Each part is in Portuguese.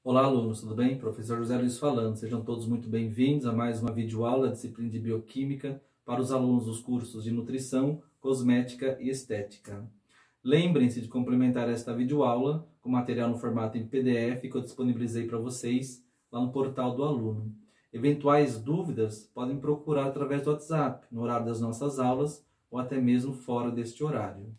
Olá, alunos, tudo bem? Professor José Luiz falando. Sejam todos muito bem-vindos a mais uma videoaula da disciplina de Bioquímica para os alunos dos cursos de Nutrição, Cosmética e Estética. Lembrem-se de complementar esta videoaula com material no formato em PDF que eu disponibilizei para vocês lá no portal do aluno. Eventuais dúvidas podem procurar através do WhatsApp, no horário das nossas aulas ou até mesmo fora deste horário.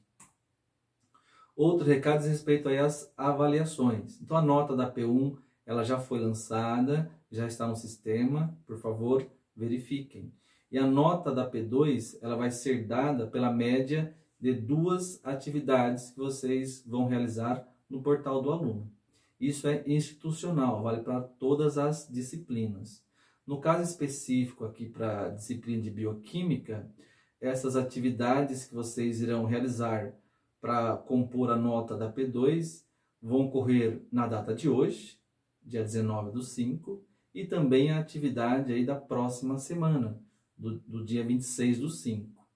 Outro recado diz respeito aí às avaliações. Então a nota da P1 ela já foi lançada, já está no sistema, por favor, verifiquem. E a nota da P2 ela vai ser dada pela média de 2 atividades que vocês vão realizar no portal do aluno. Isso é institucional, vale para todas as disciplinas. No caso específico aqui para a disciplina de Bioquímica, essas atividades que vocês irão realizar para compor a nota da P2 vão ocorrer na data de hoje, dia 19/5, e também a atividade aí da próxima semana, do dia 26/5.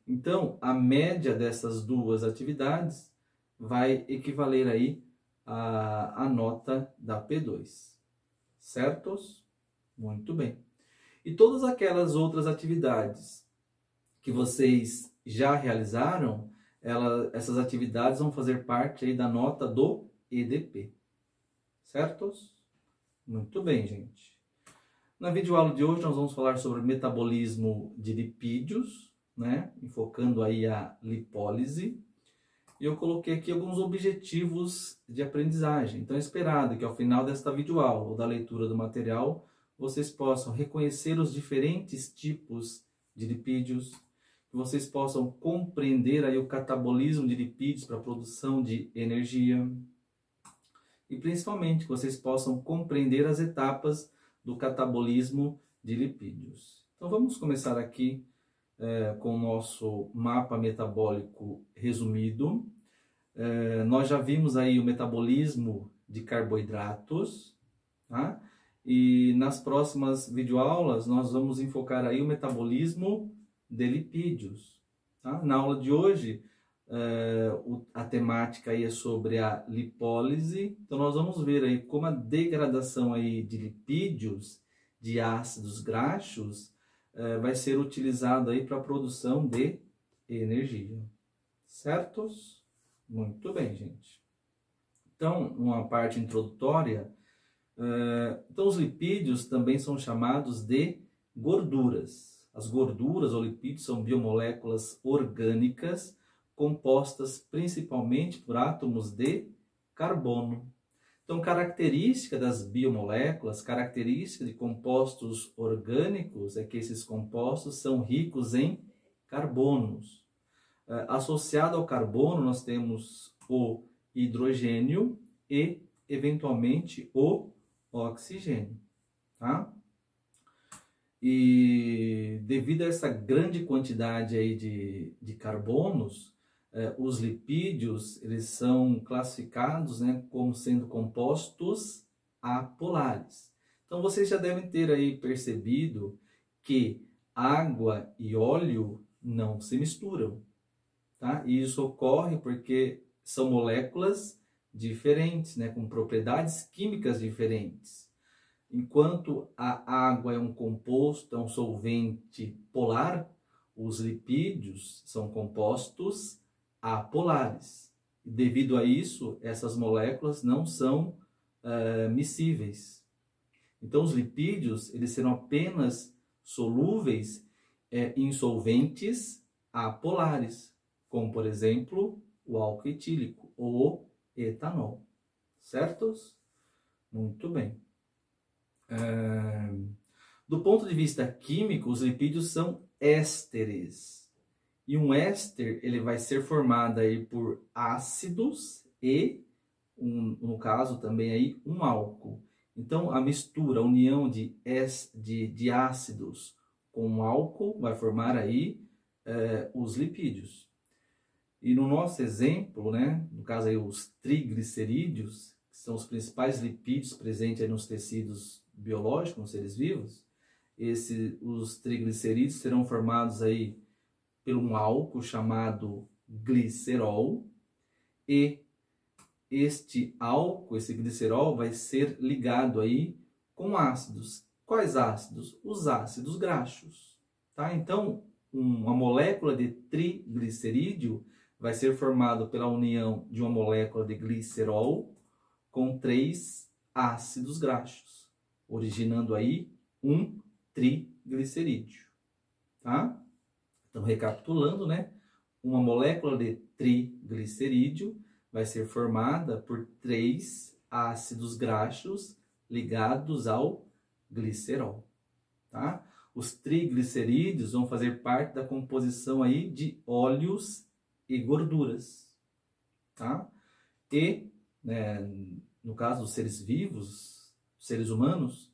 Então, a média dessas duas atividades vai equivaler aí a nota da P2. Certos? Muito bem. E todas aquelas outras atividades que vocês já realizaram, essas atividades vão fazer parte aí da nota do EDP. Certos? Muito bem, gente. Na videoaula de hoje nós vamos falar sobre metabolismo de lipídios, né? Enfocando aí a lipólise. E eu coloquei aqui alguns objetivos de aprendizagem. Então é esperado que ao final desta videoaula ou da leitura do material, vocês possam reconhecer os diferentes tipos de lipídios, que vocês possam compreender aí o catabolismo de lipídios para a produção de energia e principalmente que vocês possam compreender as etapas do catabolismo de lipídios. Então vamos começar aqui com o nosso mapa metabólico resumido. Nós já vimos aí o metabolismo de carboidratos, tá? E nas próximas videoaulas nós vamos enfocar aí o metabolismo de lipídios. Tá? Na aula de hoje, a temática aí é sobre a lipólise. Então nós vamos ver aí como a degradação aí de lipídios, de ácidos graxos, vai ser utilizado aí para a produção de energia. Certos? Muito bem, gente. Então, uma parte introdutória. Então os lipídios também são chamados de gorduras. As gorduras ou lipídios são biomoléculas orgânicas compostas principalmente por átomos de carbono. Então, característica das biomoléculas, característica de compostos orgânicos é que esses compostos são ricos em carbonos. Associado ao carbono, nós temos o hidrogênio e, eventualmente, o oxigênio. Tá? E devido a essa grande quantidade aí de carbonos, os lipídios eles são classificados, né, como sendo compostos apolares. Então vocês já devem ter aí percebido que água e óleo não se misturam. Tá? E isso ocorre porque são moléculas diferentes, né, com propriedades químicas diferentes. Enquanto a água é um composto, é um solvente polar, os lipídios são compostos apolares. E devido a isso, essas moléculas não são miscíveis. Então, os lipídios eles serão apenas solúveis em solventes apolares, como, por exemplo, o álcool etílico ou etanol. Certos? Muito bem. Do ponto de vista químico, os lipídios são ésteres. E um éster ele vai ser formado aí por ácidos e, no caso também aí, um álcool. Então, a mistura, a união de ácidos com álcool vai formar aí os lipídios. E no nosso exemplo, né, no caso aí os triglicerídeos, que são os principais lipídios presentes aí nos tecidos biológicos, nos seres vivos, os triglicerídeos serão formados aí por um álcool chamado glicerol, e este álcool, esse glicerol, vai ser ligado aí com ácidos. Quais ácidos? Os ácidos graxos. Tá? Então, uma molécula de triglicerídeo vai ser formada pela união de uma molécula de glicerol com 3 ácidos graxos, originando aí um triglicerídeo. Tá? Então, recapitulando, né? Uma molécula de triglicerídeo vai ser formada por 3 ácidos graxos ligados ao glicerol. Tá? Os triglicerídeos vão fazer parte da composição aí de óleos e gorduras. Tá? E, no caso dos seres vivos, seres humanos,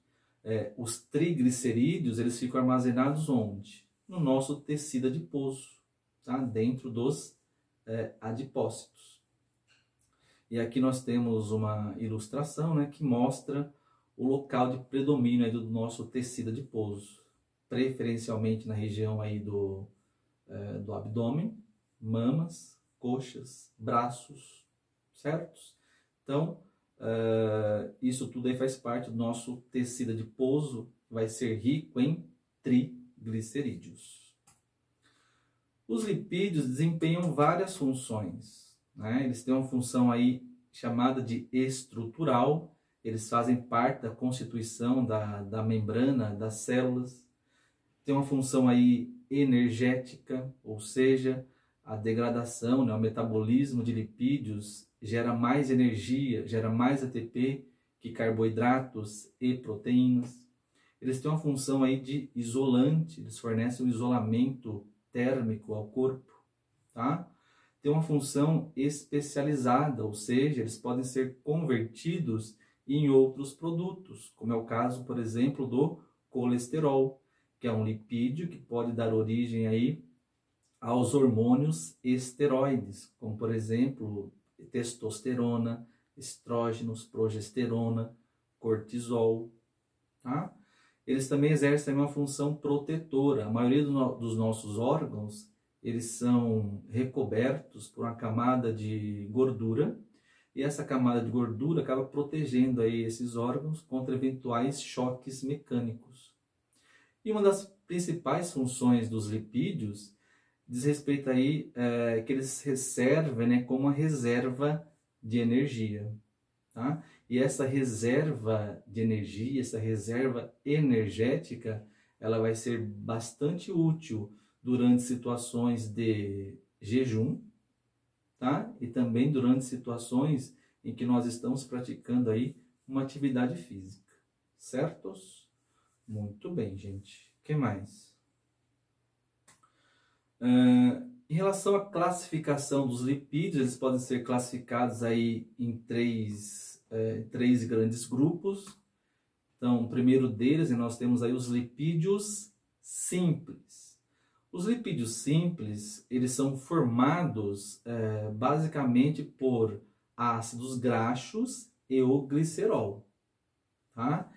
os triglicerídeos eles ficam armazenados onde? No nosso tecido adiposo, tá? Dentro dos adipócitos. E aqui nós temos uma ilustração, né, que mostra o local de predomínio aí do nosso tecido adiposo, preferencialmente na região aí do abdômen, mamas, coxas, braços, certos? Então, isso tudo aí faz parte do nosso tecido adiposo, vai ser rico em triglicerídeos. Os lipídios desempenham várias funções, né? Eles têm uma função aí chamada de estrutural, eles fazem parte da constituição da membrana das células. Tem uma função aí energética, ou seja, a degradação, né, o metabolismo de lipídios gera mais energia, gera mais ATP que carboidratos e proteínas. Eles têm uma função aí de isolante, eles fornecem um isolamento térmico ao corpo, tá? Tem uma função especializada, ou seja, eles podem ser convertidos em outros produtos, como é o caso, por exemplo, do colesterol, que é um lipídio que pode dar origem aí aos hormônios esteroides, como por exemplo, testosterona, estrógenos, progesterona, cortisol, tá? Eles também exercem uma função protetora. A maioria dos nossos órgãos, eles são recobertos por uma camada de gordura, e essa camada de gordura acaba protegendo aí esses órgãos contra eventuais choques mecânicos. E uma das principais funções dos lipídios diz respeito aí que eles servem, né, como uma reserva de energia. Tá? E essa reserva de energia, essa reserva energética, ela vai ser bastante útil durante situações de jejum, tá? E também durante situações em que nós estamos praticando aí uma atividade física, certos? Muito bem, gente. O que mais? Em relação à classificação dos lipídios, eles podem ser classificados aí em três grandes grupos. Então, o primeiro deles, nós temos aí os lipídios simples. Os lipídios simples, eles são formados basicamente por ácidos graxos e o glicerol, tá?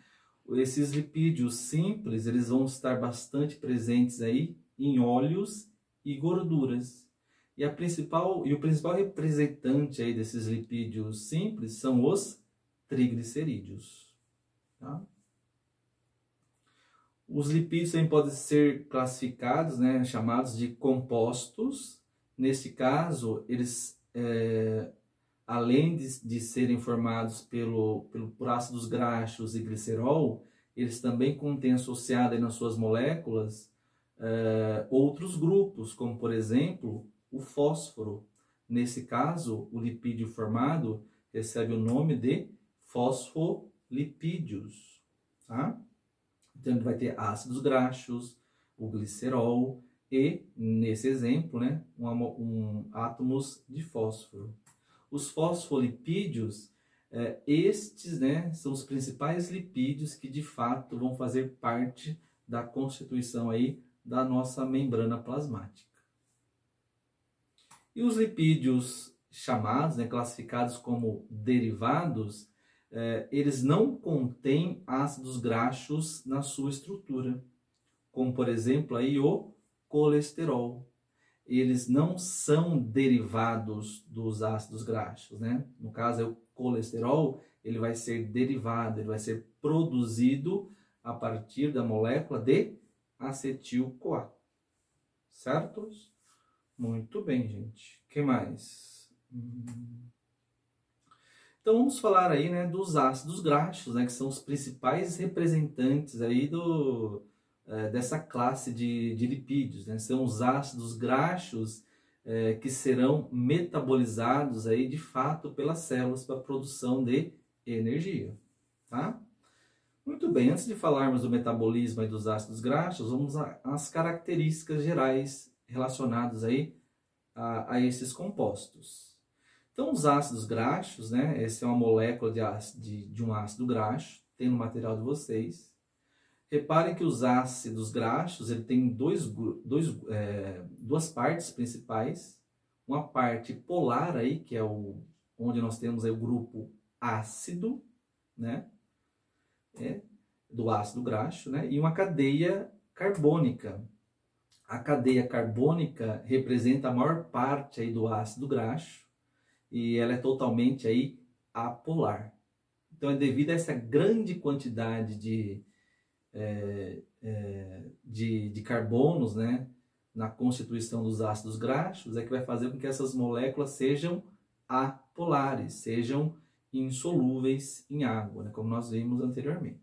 Esses lipídios simples, eles vão estar bastante presentes aí em óleos e gorduras. E o principal representante aí desses lipídios simples são os triglicerídeos. Tá? Os lipídios também podem ser classificados, né, chamados de compostos. Nesse caso, eles, além de serem formados por ácidos graxos e glicerol, eles também contêm associado aí nas suas moléculas outros grupos, como por exemplo o fósforo. Nesse caso, o lipídio formado recebe o nome de fosfolipídios. Tá? Então, ele vai ter ácidos graxos, o glicerol e, nesse exemplo, né, átomos de fósforo. Os fosfolipídios, estes, né, são os principais lipídios que de fato vão fazer parte da constituição aí da nossa membrana plasmática. E os lipídios chamados, né, classificados como derivados, eles não contêm ácidos graxos na sua estrutura, como por exemplo aí o colesterol. eles não são derivados dos ácidos graxos, né? No caso, o colesterol, ele vai ser derivado, ele vai ser produzido a partir da molécula de acetil-CoA, certo? Muito bem, gente. O que mais? Então, vamos falar aí, né, dos ácidos graxos, né, que são os principais representantes aí dessa classe de lipídios, né? São os ácidos graxos que serão metabolizados aí, de fato, pelas células para a produção de energia, tá? Muito bem, antes de falarmos do metabolismo e dos ácidos graxos, vamos às características gerais relacionadas aí a esses compostos. Então, os ácidos graxos, né? Essa é uma molécula de um ácido graxo, tem no material de vocês. Reparem que os ácidos graxos, ele tem duas partes principais. Uma parte polar aí, que é onde nós temos aí o grupo ácido, né? Do ácido graxo, né? E uma cadeia carbônica. A cadeia carbônica representa a maior parte aí do ácido graxo e ela é totalmente aí apolar. Então, é devido a essa grande quantidade de carbonos, né, na constituição dos ácidos graxos, é que vai fazer com que essas moléculas sejam apolares, sejam insolúveis em água, né, como nós vimos anteriormente.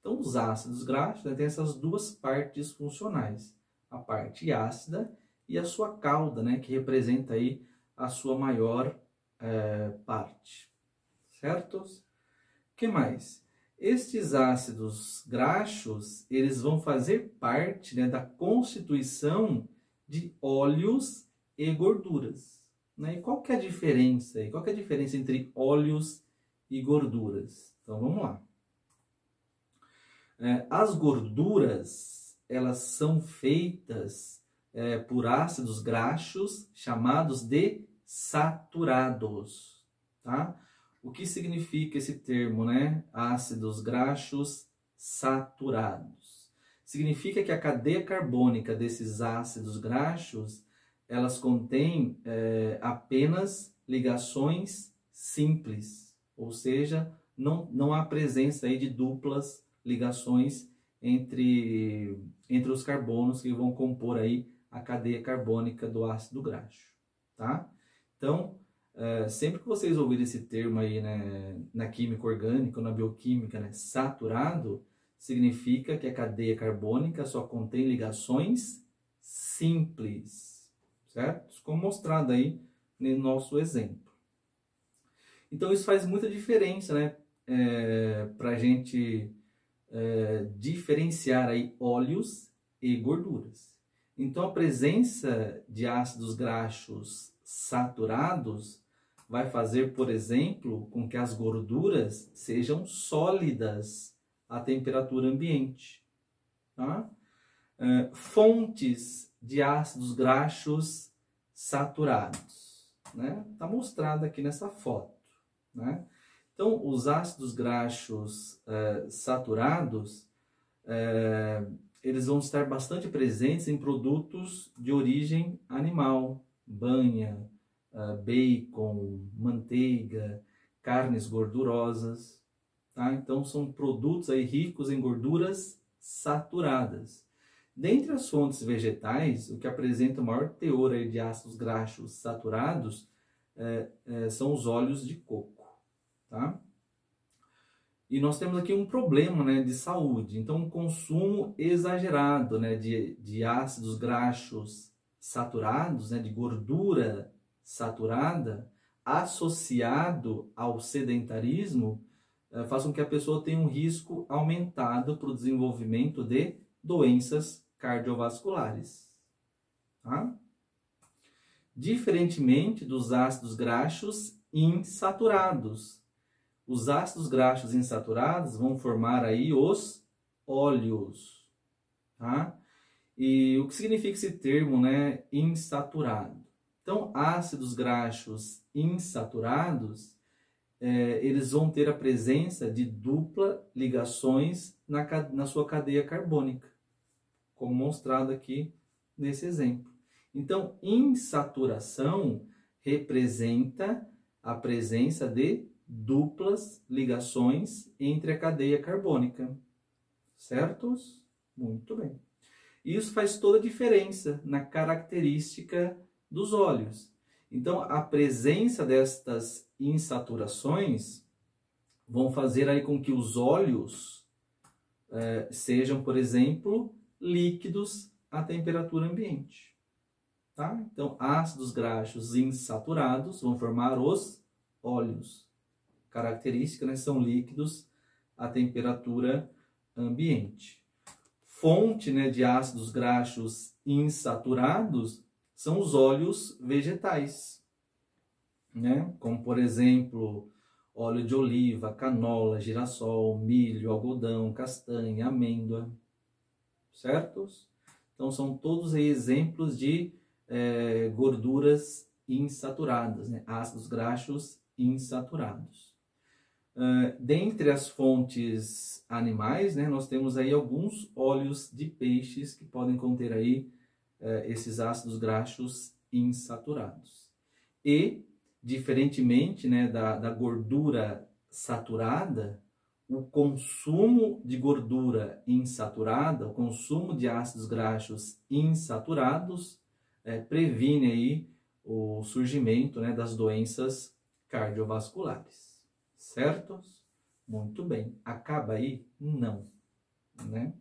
Então, os ácidos graxos, né, têm essas duas partes funcionais, a parte ácida e a sua cauda, né, que representa aí a sua maior parte, certo? O que mais? Estes ácidos graxos, eles vão fazer parte, né, da constituição de óleos e gorduras, né? E qual que é a diferença aí? Qual que é a diferença entre óleos e gorduras? Então, vamos lá. As gorduras, elas são feitas por ácidos graxos chamados de saturados, tá? O que significa esse termo, né? Ácidos graxos saturados. Significa que a cadeia carbônica desses ácidos graxos, elas contêm apenas ligações simples, ou seja, não há presença aí de duplas ligações entre os carbonos que vão compor aí a cadeia carbônica do ácido graxo, tá? Então, sempre que vocês ouvirem esse termo aí, né, na química orgânica ou na bioquímica, né, saturado, significa que a cadeia carbônica só contém ligações simples, certo? Como mostrado aí no nosso exemplo. Então, isso faz muita diferença, né, para a gente diferenciar aí óleos e gorduras. Então, a presença de ácidos graxos saturados vai fazer, por exemplo, com que as gorduras sejam sólidas à temperatura ambiente, tá? Fontes de ácidos graxos saturados, né? Tá mostrado aqui nessa foto, né? Então, os ácidos graxos saturados, eles vão estar bastante presentes em produtos de origem animal, banha, bacon, manteiga, carnes gordurosas, tá? Então, são produtos aí ricos em gorduras saturadas. Dentre as fontes vegetais, o que apresenta o maior teor aí de ácidos graxos saturados são os óleos de coco, tá? E nós temos aqui um problema, né, de saúde. Então, um consumo exagerado, né, de ácidos graxos saturados, né, de gordura saturada, associado ao sedentarismo, faz com que a pessoa tenha um risco aumentado para o desenvolvimento de doenças cardiovasculares, tá? Diferentemente dos ácidos graxos insaturados. Os ácidos graxos insaturados vão formar aí os óleos, tá? E o que significa esse termo, né, insaturado? Então, ácidos graxos insaturados, eles vão ter a presença de dupla ligações na sua cadeia carbônica, como mostrado aqui nesse exemplo. Então, insaturação representa a presença de duplas ligações entre a cadeia carbônica. Certos? Muito bem. Isso faz toda a diferença na característica dos óleos. Então, a presença destas insaturações vão fazer aí com que os óleos sejam, por exemplo, líquidos à temperatura ambiente. Tá? Então, ácidos graxos insaturados vão formar os óleos. Característica, né, são líquidos à temperatura ambiente. Fonte, né, de ácidos graxos insaturados são os óleos vegetais, né? Como, por exemplo, óleo de oliva, canola, girassol, milho, algodão, castanha, amêndoa, certos? Então, são todos aí exemplos de gorduras insaturadas, né? Ácidos graxos insaturados. Dentre as fontes animais, né, nós temos aí alguns óleos de peixes que podem conter aí esses ácidos graxos insaturados. E, diferentemente, né, da gordura saturada, o consumo de gordura insaturada, o consumo de ácidos graxos insaturados, previne aí o surgimento, né, das doenças cardiovasculares. Certos? Muito bem. Acaba aí? Não. Né?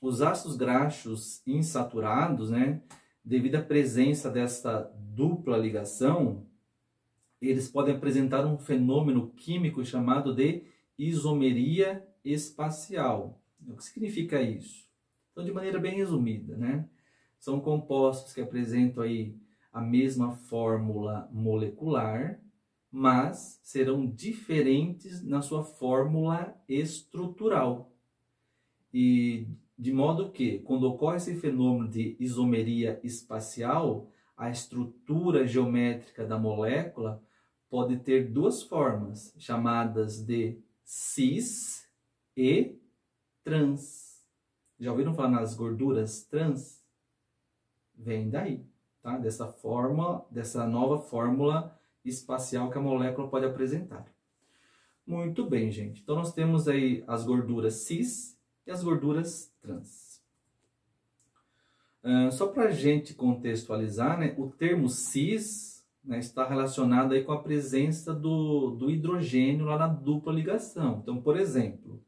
Os ácidos graxos insaturados, né, devido à presença dessa dupla ligação, eles podem apresentar um fenômeno químico chamado de isomeria espacial. O que significa isso? Então, de maneira bem resumida, né? São compostos que apresentam aí a mesma fórmula molecular, mas serão diferentes na sua fórmula estrutural. E de modo que, quando ocorre esse fenômeno de isomeria espacial, a estrutura geométrica da molécula pode ter duas formas, chamadas de cis e trans. Já ouviram falar nas gorduras trans? Vem daí, tá? Dessa nova fórmula espacial que a molécula pode apresentar. Muito bem, gente. Então, nós temos aí as gorduras cis e as gorduras trans. Só para a gente contextualizar, né, o termo cis, né, está relacionado aí com a presença do hidrogênio lá na dupla ligação. Então, por exemplo,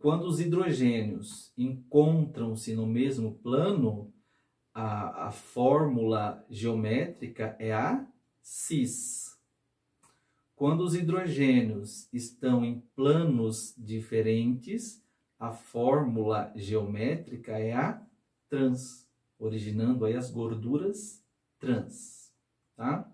quando os hidrogênios encontram-se no mesmo plano, a fórmula geométrica é a cis. Quando os hidrogênios estão em planos diferentes, a fórmula geométrica é a trans, originando aí as gorduras trans, tá?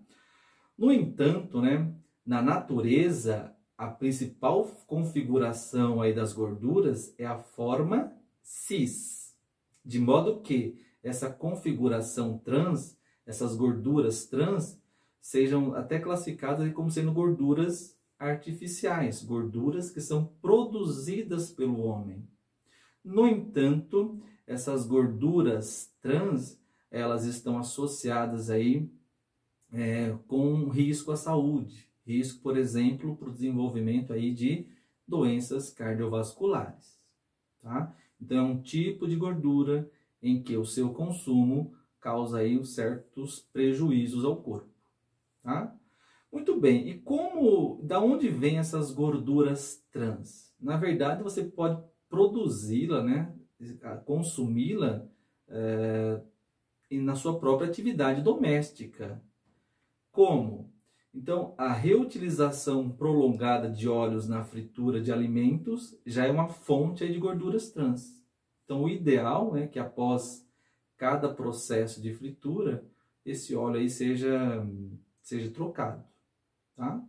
No entanto, né, na natureza, a principal configuração aí das gorduras é a forma cis, de modo que essa configuração trans, essas gorduras trans, sejam até classificadas como sendo gorduras artificiais, gorduras que são produzidas pelo homem. No entanto, essas gorduras trans, elas estão associadas aí com risco à saúde, risco, por exemplo, para o desenvolvimento aí de doenças cardiovasculares, tá? Então, é um tipo de gordura em que o seu consumo causa aí certos prejuízos ao corpo. Tá? Muito bem, e da onde vêm essas gorduras trans? Na verdade, você pode produzi-la, né, consumi-la na sua própria atividade doméstica. Como? Então, a reutilização prolongada de óleos na fritura de alimentos já é uma fonte aí de gorduras trans. Então, o ideal é que após cada processo de fritura, esse óleo aí seja trocado, tá?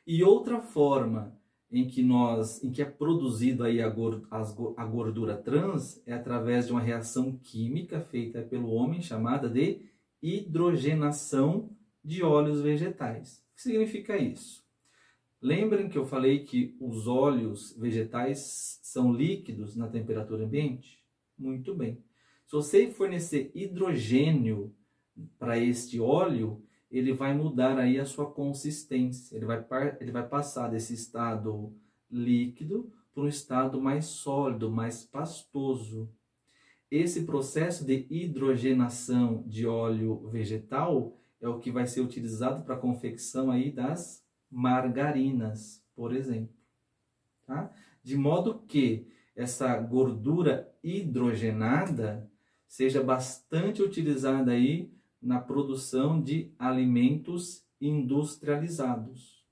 E outra forma em que é produzido aí a gordura trans é através de uma reação química feita pelo homem chamada de hidrogenação de óleos vegetais. O que significa isso? Lembrem que eu falei que os óleos vegetais são líquidos na temperatura ambiente? Muito bem. Se você fornecer hidrogênio para este óleo, ele vai mudar aí a sua consistência. Ele vai passar desse estado líquido para um estado mais sólido, mais pastoso. Esse processo de hidrogenação de óleo vegetal é o que vai ser utilizado para a confecção aí das margarinas, por exemplo. Tá? De modo que essa gordura hidrogenada seja bastante utilizada aí na produção de alimentos industrializados.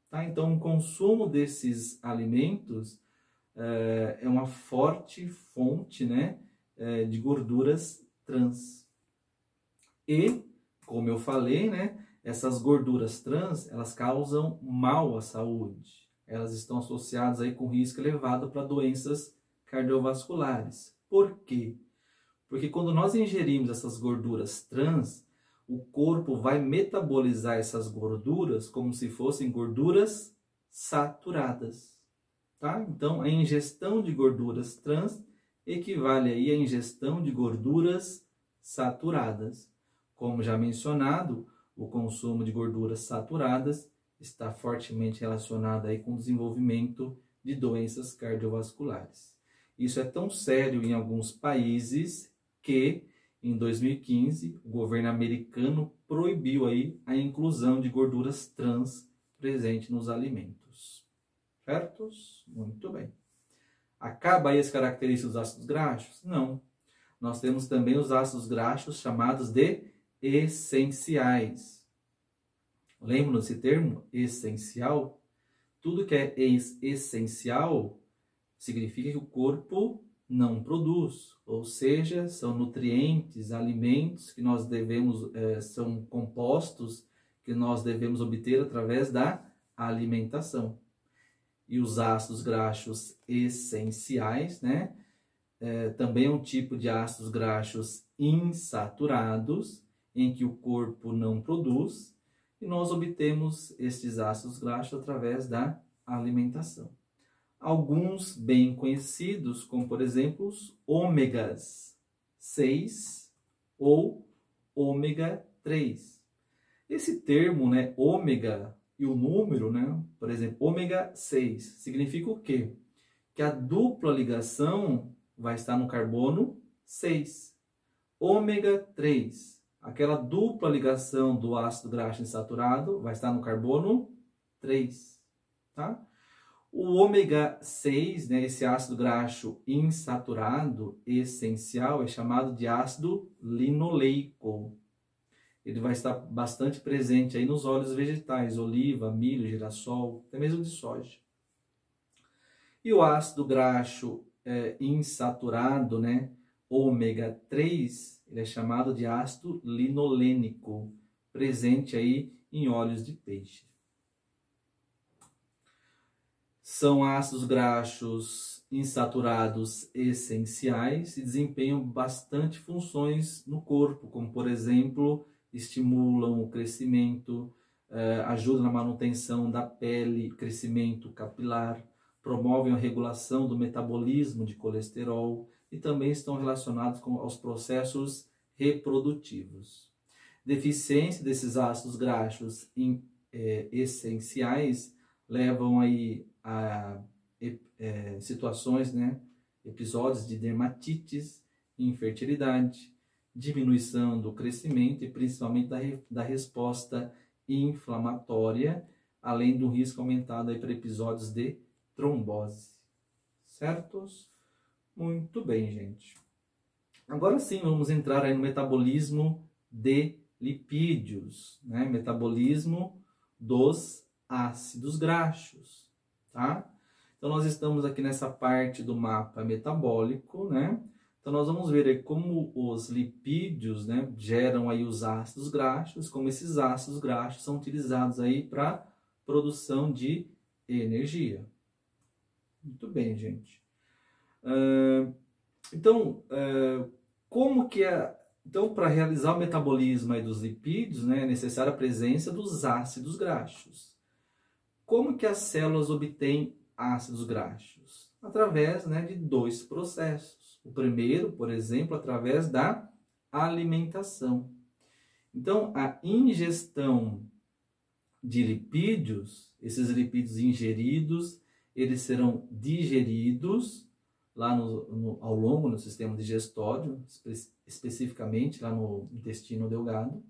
Tá? Então, o consumo desses alimentos é uma forte fonte, né, de gorduras trans. E, como eu falei, né, essas gorduras trans, elas causam mal à saúde. Elas estão associadas aí com risco elevado para doenças cardiovasculares. Por quê? Porque quando nós ingerimos essas gorduras trans, o corpo vai metabolizar essas gorduras como se fossem gorduras saturadas. Tá? Então, a ingestão de gorduras trans equivale aí à ingestão de gorduras saturadas. Como já mencionado, o consumo de gorduras saturadas está fortemente relacionado aí com o desenvolvimento de doenças cardiovasculares. Isso é tão sério em alguns países que, em 2015, o governo americano proibiu aí a inclusão de gorduras trans presentes nos alimentos. Certos? Muito bem. Acaba aí as características dos ácidos graxos? Não. Nós temos também os ácidos graxos chamados de essenciais. Lembra desse termo? Essencial? Tudo que é essencial significa que o corpo não produz, ou seja, são nutrientes, alimentos que nós devemos, são compostos que nós devemos obter através da alimentação. E os ácidos graxos essenciais, né? Também é um tipo de ácidos graxos insaturados, em que o corpo não produz, e nós obtemos estes ácidos graxos através da alimentação. Alguns bem conhecidos, como por exemplo os ômegas 6 ou ômega 3. Esse termo, né, ômega e o número, né, por exemplo, ômega 6, significa o quê? Que a dupla ligação vai estar no carbono 6. Ômega 3, aquela dupla ligação do ácido graxo insaturado vai estar no carbono 3, tá? O ômega 6, né, esse ácido graxo insaturado essencial, é chamado de ácido linoleico. Ele vai estar bastante presente aí nos óleos vegetais, oliva, milho, girassol, até mesmo de soja. E o ácido graxo insaturado, né, ômega 3, ele é chamado de ácido linolênico, presente aí em óleos de peixe. São ácidos graxos insaturados essenciais e desempenham bastante funções no corpo, como por exemplo, estimulam o crescimento, ajudam na manutenção da pele, crescimento capilar, promovem a regulação do metabolismo de colesterol e também estão relacionados aos processos reprodutivos. Deficiência desses ácidos graxos essenciais levam aí a situações, né, episódios de dermatites, infertilidade, diminuição do crescimento e principalmente da resposta inflamatória, além do risco aumentado aí para episódios de trombose. Certos? Muito bem, gente. Agora sim, vamos entrar aí no metabolismo de lipídios, né? Metabolismo dos ácidos graxos, tá? Então, nós estamos aqui nessa parte do mapa metabólico, né? Então, nós vamos ver aí como os lipídios, né, geram aí os ácidos graxos, como esses ácidos graxos são utilizados aí para produção de energia. Muito bem, gente. Então, para realizar o metabolismo aí dos lipídios, né, é necessária a presença dos ácidos graxos. Como que as células obtêm ácidos graxos? Através, né, de dois processos. O primeiro, por exemplo, através da alimentação. Então, a ingestão de lipídios, esses lipídios ingeridos, eles serão digeridos lá ao longo no sistema digestório, especificamente lá no intestino delgado.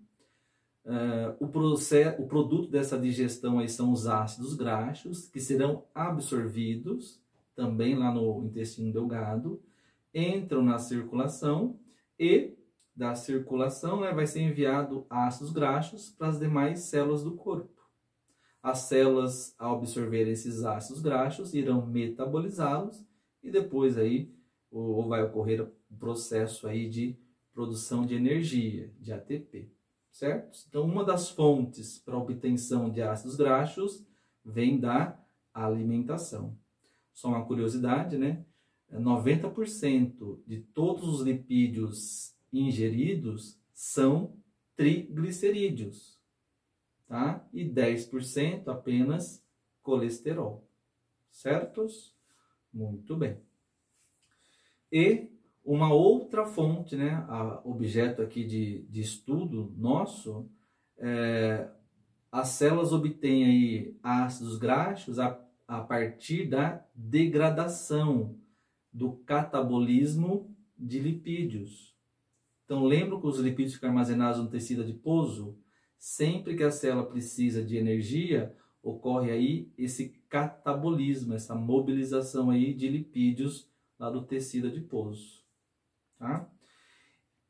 O produto dessa digestão aí são os ácidos graxos, que serão absorvidos também lá no intestino delgado, entram na circulação e da circulação, né, vai ser enviado ácidos graxos para as demais células do corpo. As células, ao absorver esses ácidos graxos, irão metabolizá-los e depois aí vai ocorrer o processo aí de produção de energia, de ATP, certo? Então, uma das fontes para a obtenção de ácidos graxos vem da alimentação. Só uma curiosidade, né? 90% de todos os lipídios ingeridos são triglicerídeos, tá? E 10% apenas colesterol, certos? Muito bem. E uma outra fonte, né, objeto aqui de estudo nosso, as células obtêm aí ácidos graxos a partir da degradação do catabolismo de lipídios. Então, lembra que os lipídios ficam armazenados no tecido adiposo? Sempre que a célula precisa de energia, ocorre aí esse catabolismo, essa mobilização aí de lipídios lá do tecido adiposo. Tá?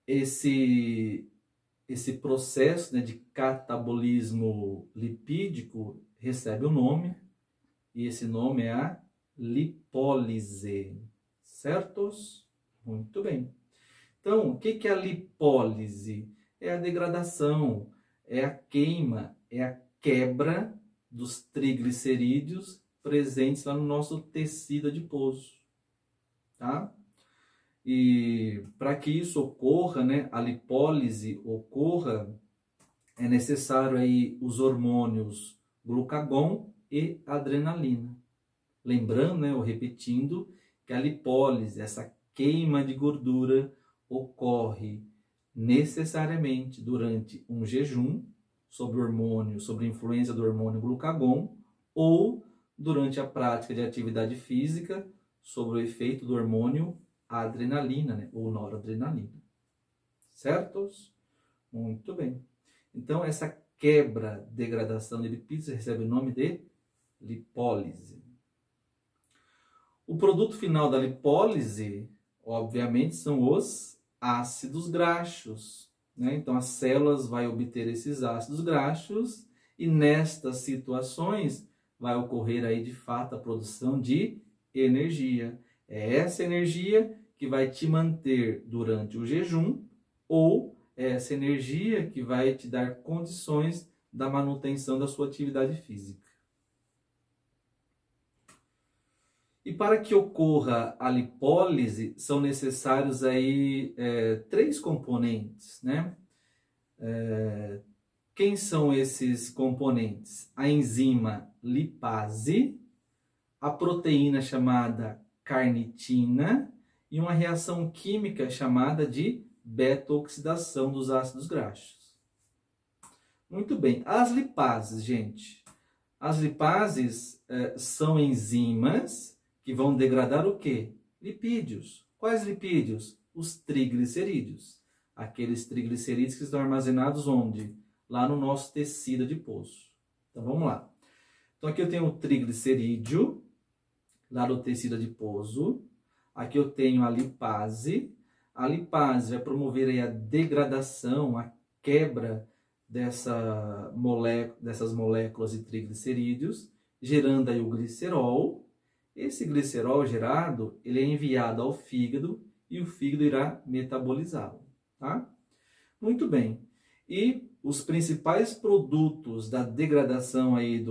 Esse processo, né, de catabolismo lipídico recebe um nome, e esse nome é a lipólise. Certos? Muito bem. Então, o que é a lipólise? É a degradação, é a queima, é a quebra dos triglicerídeos presentes lá no nosso tecido adiposo. Tá? E para que isso ocorra, né, a lipólise ocorra, é necessário aí os hormônios glucagon e adrenalina. Lembrando, né, ou repetindo, que a lipólise, essa queima de gordura, ocorre necessariamente durante um jejum, sob a influência do hormônio glucagon, ou durante a prática de atividade física, sob o efeito do hormônio adrenalina, né, ou noradrenalina. Certos? Muito bem. Então, essa quebra, degradação de lipídios recebe o nome de lipólise. O produto final da lipólise, obviamente, são os ácidos graxos, né? Então, as células vão obter esses ácidos graxos e nestas situações vai ocorrer aí, de fato, a produção de energia. É essa energia que vai te manter durante o jejum ou é essa energia que vai te dar condições da manutenção da sua atividade física. E para que ocorra a lipólise, são necessários aí 3 componentes, né? Quem são esses componentes? A enzima lipase, a proteína chamada carnitina e uma reação química chamada de beta-oxidação dos ácidos graxos. Muito bem, as lipases, gente. As lipases são enzimas que vão degradar o quê? Lipídios. Quais lipídios? Os triglicerídeos. Aqueles triglicerídeos que estão armazenados onde? Lá no nosso tecido adiposo. Então, vamos lá. Então, aqui eu tenho o triglicerídeo, lá no tecido adiposo. Aqui eu tenho a lipase. A lipase vai promover aí a degradação, a quebra dessas moléculas de triglicerídeos, gerando aí o glicerol. Esse glicerol gerado, ele é enviado ao fígado e o fígado irá metabolizá-lo, tá? Muito bem. E os principais produtos da degradação aí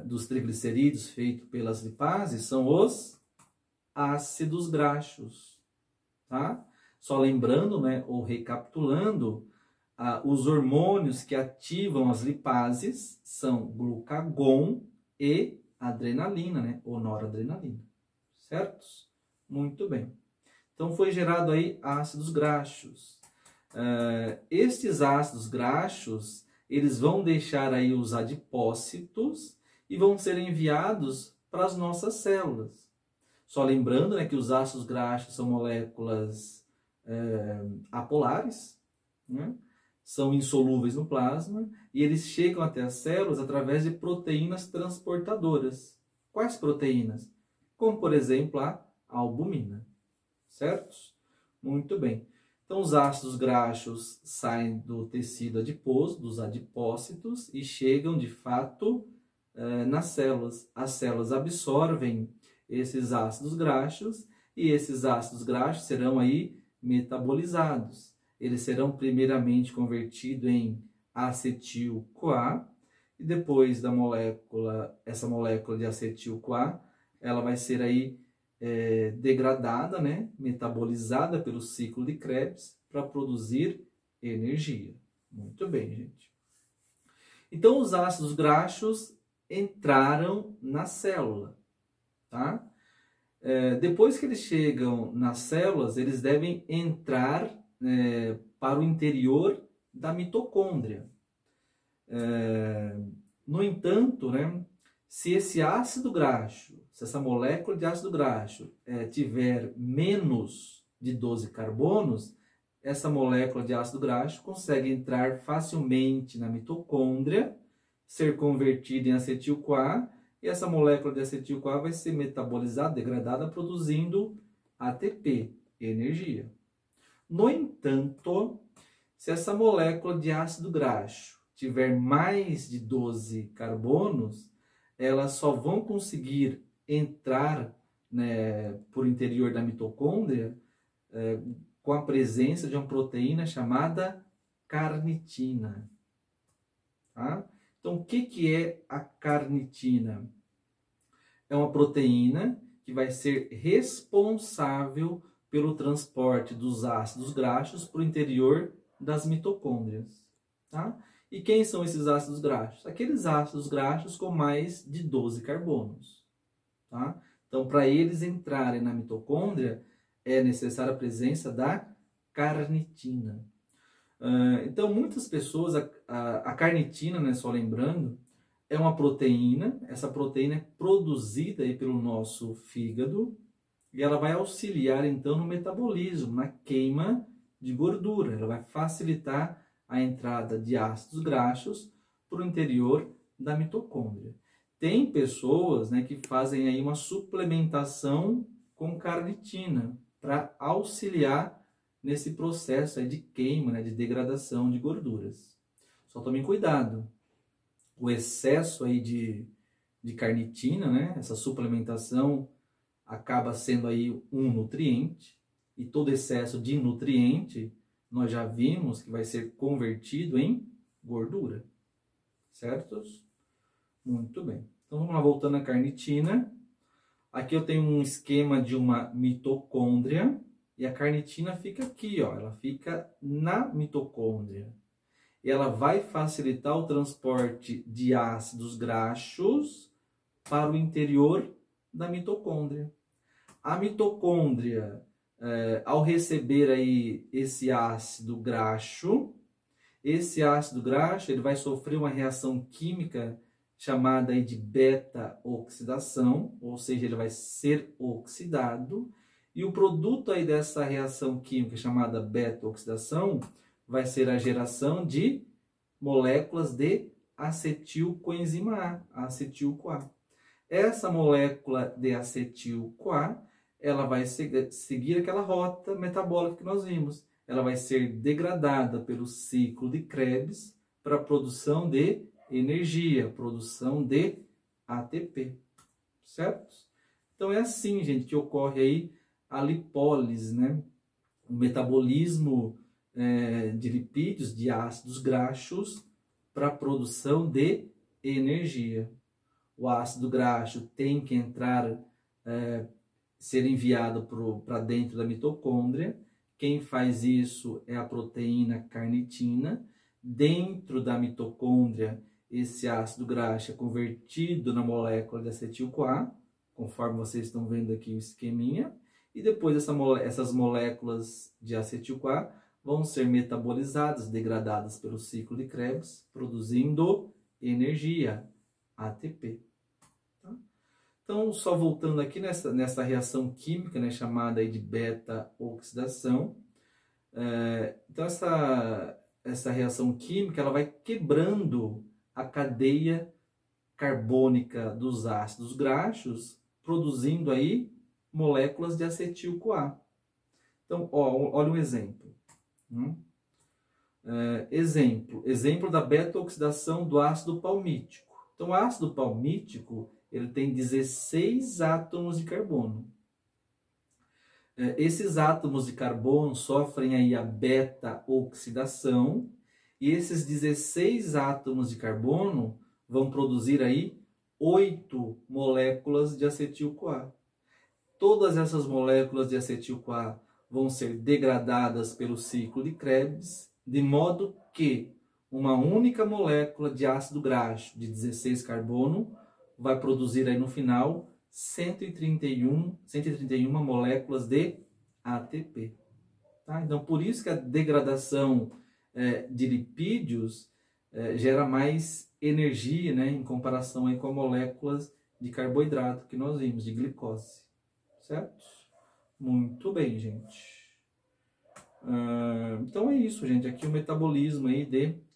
dos triglicerídeos feito pelas lipases são os ácidos graxos, tá? Só lembrando, né, ou recapitulando, os hormônios que ativam as lipases são glucagon e adrenalina, né, ou noradrenalina, certos? Muito bem. Então foi gerado aí ácidos graxos. Estes ácidos graxos, eles vão deixar aí os adipócitos e vão ser enviados para as nossas células. Só lembrando, né, que os ácidos graxos são moléculas apolares, né? São insolúveis no plasma e eles chegam até as células através de proteínas transportadoras. Quais proteínas? Como, por exemplo, a albumina. Certo? Muito bem. Então, os ácidos graxos saem do tecido adiposo, dos adipócitos, e chegam, de fato, nas células. As células absorvem esses ácidos graxos e esses ácidos graxos serão aí metabolizados. Eles serão primeiramente convertidos em acetil-CoA e depois essa molécula de acetil-CoA, ela vai ser aí degradada, né, metabolizada pelo ciclo de Krebs para produzir energia. Muito bem, gente. Então, os ácidos graxos entraram na célula, tá? Depois que eles chegam nas células, eles devem entrar para o interior da mitocôndria. No entanto, né, se esse ácido graxo, se essa molécula de ácido graxo tiver menos de 12 carbonos, essa molécula de ácido graxo consegue entrar facilmente na mitocôndria, ser convertida em acetil-CoA, e essa molécula de acetil-CoA vai ser metabolizada, degradada, produzindo ATP, energia. No entanto, se essa molécula de ácido graxo tiver mais de 12 carbonos, elas só vão conseguir entrar, né, por interior da mitocôndria com a presença de uma proteína chamada carnitina. Tá? Então, o que é a carnitina? É uma proteína que vai ser responsável pelo transporte dos ácidos graxos para o interior das mitocôndrias. Tá? E quem são esses ácidos graxos? Aqueles ácidos graxos com mais de 12 carbonos. Tá? Então, para eles entrarem na mitocôndria, é necessária a presença da carnitina. Então, muitas pessoas, a carnitina, né, só lembrando, é uma proteína. Essa proteína é produzida aí pelo nosso fígado e ela vai auxiliar, então, no metabolismo, na queima de gordura. Ela vai facilitar a entrada de ácidos graxos para o interior da mitocôndria. Tem pessoas, né, que fazem aí uma suplementação com carnitina para auxiliar nesse processo aí de queima, né, de degradação de gorduras. Só tomem cuidado. O excesso aí de carnitina, né, essa suplementação acaba sendo aí um nutriente, e todo excesso de nutriente nós já vimos que vai ser convertido em gordura. Certos? Muito bem. Então vamos lá, voltando à carnitina. Aqui eu tenho um esquema de uma mitocôndria e a carnitina fica aqui, ó, ela fica na mitocôndria. E ela vai facilitar o transporte de ácidos graxos para o interior da mitocôndria. A mitocôndria, ao receber aí esse ácido graxo ele vai sofrer uma reação química chamada aí de beta-oxidação, ou seja, ele vai ser oxidado, e o produto aí dessa reação química chamada beta-oxidação vai ser a geração de moléculas de acetil-coenzima A, acetil-CoA. Essa molécula de acetil-CoA, ela vai seguir aquela rota metabólica que nós vimos. Ela vai ser degradada pelo ciclo de Krebs para a produção de energia, produção de ATP, certo? Então é assim, gente, que ocorre aí a lipólise, né? O metabolismo de lipídios, de ácidos graxos, para a produção de energia. O ácido graxo tem que entrar, ser enviado para dentro da mitocôndria. Quem faz isso é a proteína carnitina. Dentro da mitocôndria, esse ácido graxo é convertido na molécula de acetil-CoA, conforme vocês estão vendo aqui o esqueminha, e depois essas moléculas de acetil-CoA vão ser metabolizadas, degradadas pelo ciclo de Krebs, produzindo energia, ATP. Tá? Então, só voltando aqui nessa reação química, né, chamada aí de beta-oxidação, então essa reação química ela vai quebrando a cadeia carbônica dos ácidos graxos, produzindo aí moléculas de acetil-CoA. Então, olha um exemplo. Exemplo da beta-oxidação do ácido palmítico. Então, o ácido palmítico ele tem 16 átomos de carbono. Esses átomos de carbono sofrem aí a beta-oxidação e esses 16 átomos de carbono vão produzir aí 8 moléculas de acetil-CoA. Todas essas moléculas de acetil-CoA vão ser degradadas pelo ciclo de Krebs, de modo que uma única molécula de ácido graxo de 16 carbono vai produzir aí no final 131 moléculas de ATP. Tá? Então, por isso que a degradação de lipídios gera mais energia, né, em comparação aí com as moléculas de carboidrato que nós vimos, de glicose. Certo? Muito bem, gente. Então é isso, gente. Aqui o metabolismo aí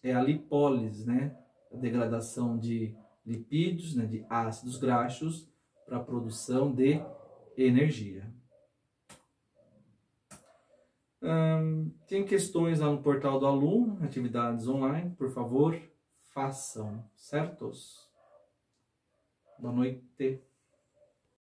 é a lipólise, né? A degradação de lipídios, né, de ácidos graxos para a produção de energia. Tem questões lá no portal do aluno, atividades online, por favor, façam, certos? Boa noite.